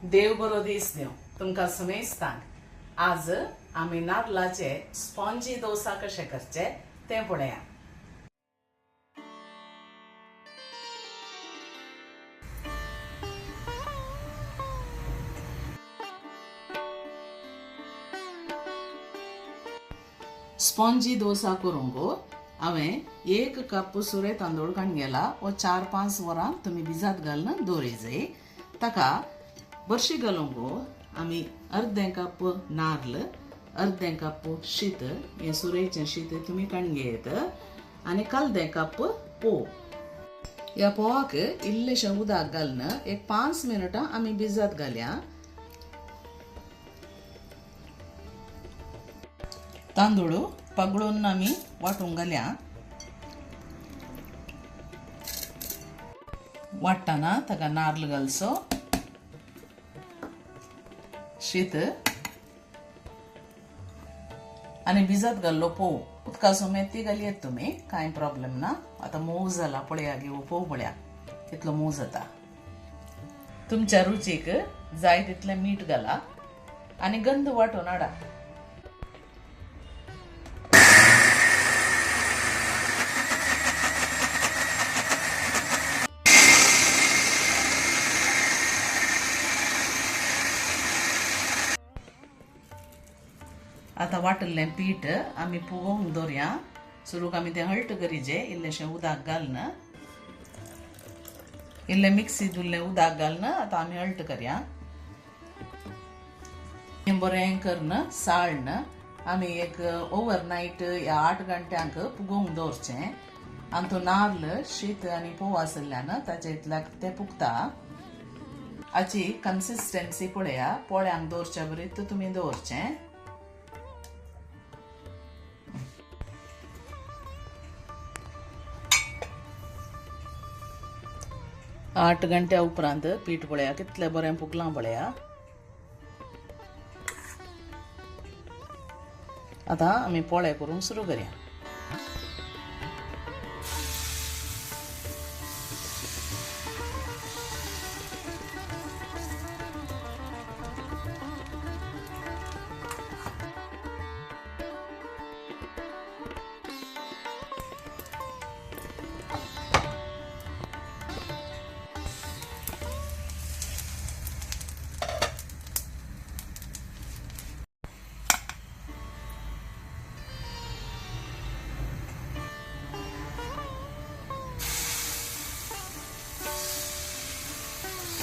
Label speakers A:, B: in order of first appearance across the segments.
A: देव बरो दीस दिव तुमकां सुमेस्तांक. आज आमी नारळाचे स्पॉन्जी डोसा कशे करचे ते पळया. स्पॉन्जी डोसा करूंक हांवें 1 कप सुरे तांदूळ काडून वो 4-5 वरां तुमी भिजत घालून दवरिजाय. ताका बरशी घालूंक आमी अर्दें कप नारळ, अर्दें कप शीत, हें सुरयेचें शीत तुमी काडून घेयत आनी कालदें कप पोव. ह्या पोवाक इल्लेशें उदक घालून एक 5 मिनटां आमी भिजत घालया. तांदूळ पगळून आमी वांटून घालया. वाटतना ताका नारळ घालचो, शीत आनी भिजत घाल्लो पोव. उदकाचो मेथी घालयेत तुमी, कांय प्रॉब्लेम ना. आतां मोव जाला पळया, घेव पोव पळया कितलो मोव जाता. तुमच्या रुचीक जाय तितलें मीठ घाला आनी गंध वांटून हाडा. आतां वाटल्लें पीठ आमी फुगोवंक दवरया. सुरूक आमी तें हळट करीजे इल्लेशें उदक घालून, इल्लें मिक्सी धुल्लें उदक घालून आतां आमी हळट करया. हें बरें करून साळन आमी एक ओवरनायट या 8 घंट्यांक फुगोवंक दवरचें. आनी तो नारळ, शीत आनी पोव आसल्यान ताचे इतल्याक तें फुगता. हाची कन्सिस्टन्सी पळया, पोळ्यांक दवरच्या बरीत तुमी दवरचें. 8 घंट्या उपरांत पीठ पळया कितलें बरें फुगलां पळया. आतां आमी पोळे करूंक सुरू करया.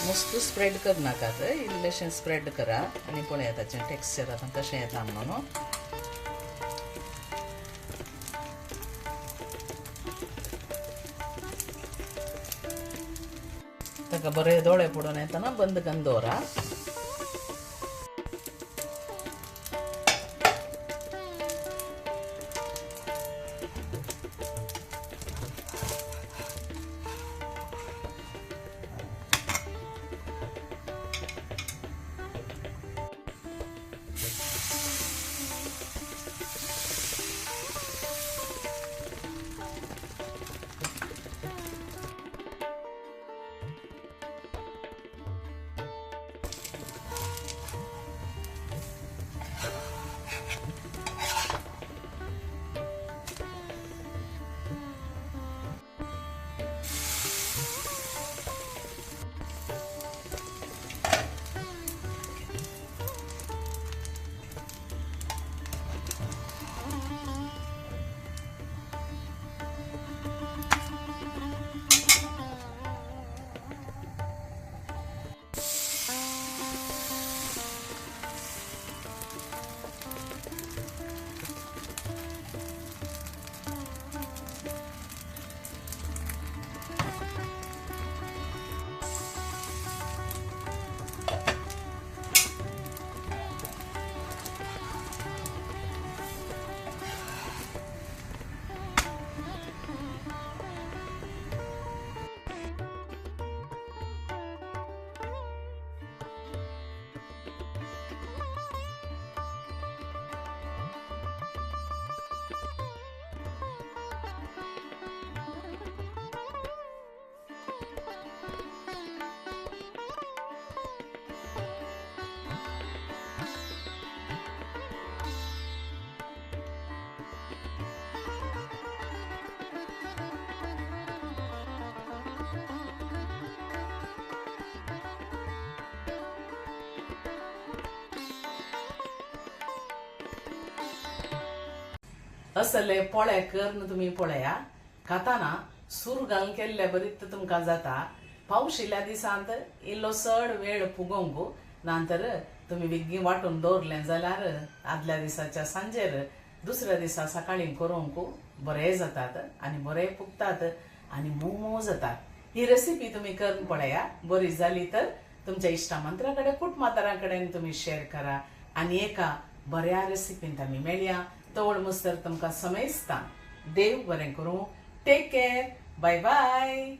A: मस्त स्प्रेड कर नाकात, इल्लेशें स्प्रेड करा आनी पळया ताचें टेक्स्चर आतां कशें येता म्हणून. ताका बरें दोळे पडून येतना बंद करून दवरा. असले पोळे करून तुम्ही पळया खाताना सूर घालून केल्ले बरीत तुमकां जाता. पावस इल्ल्या दिसांत इल्लो चड वेळ पुगोवंक नंतर तुम्ही बेगीन वाटून दवरलें जाल्यार आदल्या दिसाच्या सांजेर दुसऱ्या दिसा सकाळी करूंक बरे जातात आनी बरे पुगतात आनी मोव जातात. ही रेसिपी तुम्ही करून पळया. बरी जाली तर तुमच्या इश्टामंत्रा कडेन कुटुंबातरां कडेन तुम्ही शेअर करा आनी एका बऱ्या रेसिपींत आमी मेळया. तवळ मस्तर तुमकां समजता. देव बरें करूं. Take care. Bye bye.